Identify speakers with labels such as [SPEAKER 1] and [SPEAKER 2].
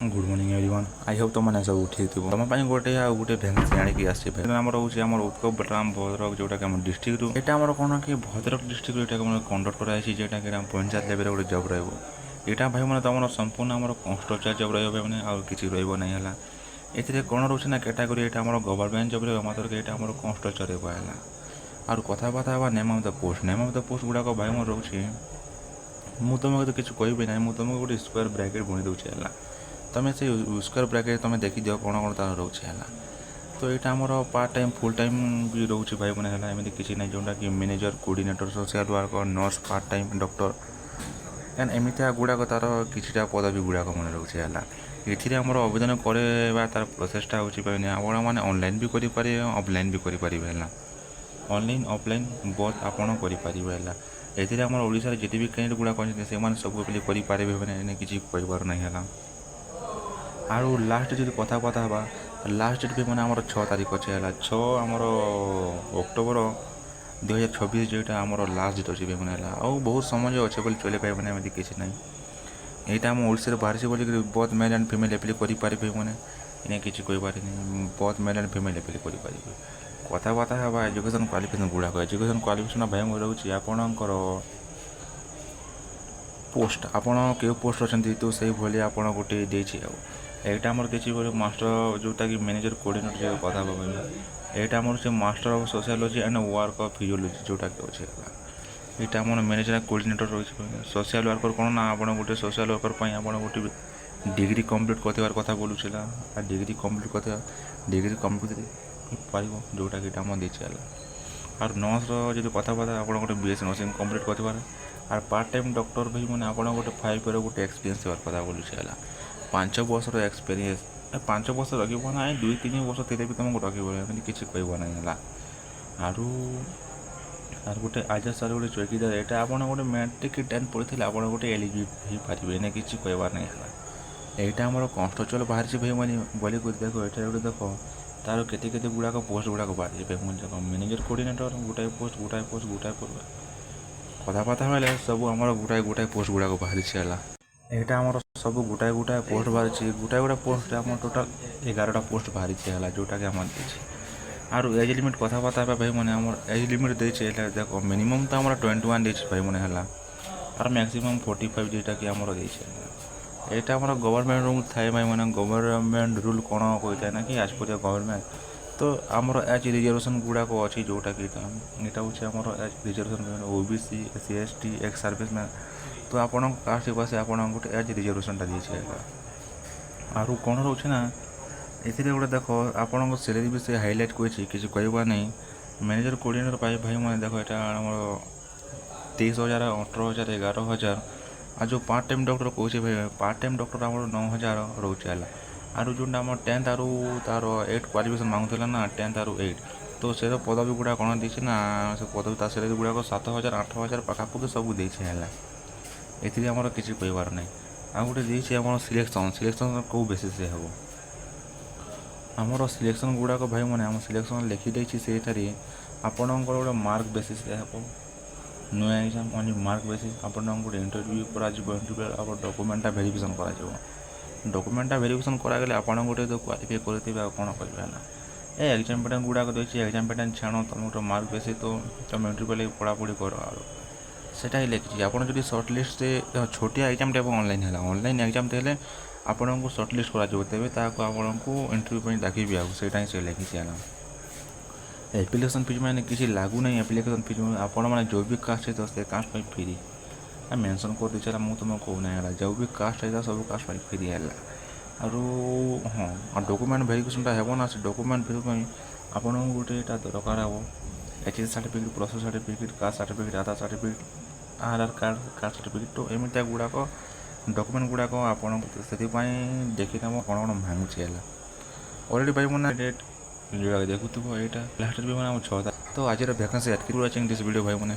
[SPEAKER 1] Good morning everyone. I hope तुमने सब ठीक थी तुम गोटे गोटे भैकेंसी आणिकी आमर हूँ उत्कल बलराम भद्रक जोटा कि डिस्ट्रिक्ट यहाँ कौन कि भद्रक डिस्ट्रिक्ट यहाँ कंडक्ट कराई जोटा कि पंचायत लेवल गोटे जब रहा भाई मैंने तुम संपूर्ण आम कंस्ट्रक्चर जब रही आउ कि रही ये कौन रोचे ना कैटेगोरी यहाँ गवर्नमेंट जब रहा यहाँ आम कंस्ट्रक्चर है और कथबार्ता नेम ऑफ द पोस्ट गुड़ाक भाई मोर रोचे मुझे तुमको तो किसी कह ना मुझे तुमको गोटे स्क्वायर ब्रैकेट बुणी दूसरी है तुम से स्क्वायर ब्रैकेट तुम देखी दियो कौन कौन तार रोचे है तो यहाँ आमर पार्ट टाइम फुल टाइम भी रोचे भाई मैंने है एमती किसी ना जोटा कि manager coordinator social worker nurse part time doctor and एमती गुड़ाक तार किसी पदवी गुड़ाक मन रोचे है ये आमर आवेदन करवा तार प्रोसेसटा होने आप ऑनलाइन भी करेंगे ऑफलाइन भी करेंगे ऑनलाइन ऑफलाइन बहुत आपड़ करेंगे एथिरे आमर ओडिशा जिते भी कैंडिडेट गुड़ाक अच्छे से सब करेंगे किसी कहबार नहीं है आर लास्ट जो कथबार्ता हाँ लास्ट डेट भी मैंने आम 6 तारीख अच्छे है 6 आमर अक्टोबर 2026 जोटा आमर लास्ट डेट अच्छे मैंने है बहुत समय अच्छे बोली चले पाए मैंने एमती किसी ना यहाँ आम ओडिशा बाहर बोल बहुत मेल एंड फिमेल एप्ली करेंगे मैंने इन्हें किसी कहपारे बहुत मेल एंड फिमेल एप्ली करेंगे कथबार्ता हाँ एजुकेशन क्वालिफिकेशन गुड़ाक एजुकेशन क्वालिफिकेशन भाई मोर रोचे आपणकर पोस्ट आपड़ क्यों पोस्ट अच्छा तो से भाई आप गोटे यहाँ आमर किसी मास्टर जोटा कि मैनेजर कोऑर्डिनेटर कथा कहूँ यहाँ आमर से master of sociology and work of physiology जोटा कि अच्छे यहाँ आम मैनेजर कोऑर्डिनेटर रही सोशल वर्कर कौन ना आप गोटे सोशल वर्कर आप गोटे डिग्री कंप्लीट कर कथा बोलूला आ डिग्री कंप्लीट कर डिग्री कंप्लीट पार जोटा कि आम देखे और नर्स जो कथबार्ता आप गोटे बीएससी नर्सिंग कंप्लीट कर और पार्ट टाइम डॉक्टर भी मैंने आप गोटे 5 ईयर गोटे एक्सपीरियंस देवार कथा बोलूला 5 वर्ष एक्सपीरियंस 5 वर्ष रखा ना 2-3 वर्ष थे भी तुमको रखी किसी कहब ना आर गोटे आज सर गोटे चौकीदार यहाँ आप गोटे मैट्रिक 10 पढ़ी आप गोटे एलिजिबल हो पारे इन्हें किसी कहबार नहीं है यहाँ आम कंस्ट्रक्चर बाहरी भाई मैंने बोली देख ये गोटे देख तार केते गुड़ाक पोस्ट गुड़ाक बाहरी देख मैनेजर कोऑर्डिनेटर गोटाए पोस्ट कथबार्ता है सब आम गोटाए पोस्ट गुड़ाक बाहरी है यहाँ आमर सब गोटाए पोस्ट बाहरी गोटाए पोस्ट आम टोटाल 11टा पोस्ट बाहरी है जोटा कि आम और एज लिमिट कथबार्ता भाई मैंने आम एज लिमिट देखे देख मिनिमम तो आम 21 देखे भाई मैंने है और मैक्सिमम 45 जोटा कि आम देखे यहाँ आम गवर्नमेंट रूल थाए भाई मैंने गवर्नमेंट रूल कौन कही था ना कि आज पर गवर्नमेंट तो आमर एज रिजर्वेशन गुड़ाक अच्छी जोटा कि यहाँ हूँ आमर age reservation OBC SC ST ex serviceman तो आप कास्ट पास आप गोटे एज रिजर्वेशनटा दिए आर कौन रोचे ना ये गोटे देख आप सैलरी भी से हाईलाइट कर किसी कहबार नहीं मैनेजर कोऑर्डिनेटर पाई भाई मैंने देख यहाँ 23,000 18,000 11,000 और जो पार्ट टाइम डॉक्टर कहे भाई पार्ट टाइम डॉक्टर आम 9,000 रोचे है आर जो आम 10th आर तार 8 क्वालिफिकेशन मांगुला ना 10th आर 8 तो से पदवी गुड़ा कौन देखे ना से पदवी ता सैलरी गुड़ाक 7,000 8,000 पाखापाखि सब देखे है ये आमर किसी कहबार नहीं आ गोटे देखे आम सिलेक्शन कौ बेसिस से हम आमर सिलेक्शन गुड़ाक भाई मैंने आम सिलेक्शन लिखिदे से आपणकर गोटे मार्क बेसिस हम नुआ एग्जाम ओनली मार्क बेसिस आप गोटे इंटरव्यू कर डॉक्यूमेंटा वेरिफिकेशन कर डॉक्यूमेंटा वेरिफिकेशन करागले आप गोटे तो क्वालिफाई करते कौन करेंगे ना ये एग्जाम पैटर्न गुड़ाक देखिए एग्जाम पैटर्न छाण तुम गोटे मार्क बेसिस तो तुम इंटरव्यू लगे पढ़ापढ़ी कर सेटा ही लिखी आप सर्ट लिस्ट से छोटिया एग्जाम टाइप ऑनलाइन है ऑनलाइन एग्जाम देले आपन को सर्ट लिस्ट करा तेज आपको इंटरव्यू डाकिबी आईटा ही से लिखी है एप्लिकेशन फीस मैंने किसी लागू नहीं एप्लिकेशन फीस मैंने जो भी कास्ट है तो से कास्ट फ्री मेंशन कर दीजिए मुझे तुमको कहूना है जो भी कास्ट है सब कास्ट फ्री है और हाँ डॉक्यूमेंट वेरिफिकेशनटा हे ना से डॉक्यूमेंट भेरिफाई आपन गोटे दरकार हम HS certificate process certificate caste certificate Aadhaar certificate Aadhaar card caste certificate तो एमती गुड़ाक डॉक्यूमेंट गुड़ाक आपन से देखी कौन कौन मांगुचे है अलरेडी भाई मैंने डेट जो देखुव यहाँ लास्ट भी मैंने 6 तो आज भैकेंसी एट दिस वीडियो भाई मैंने।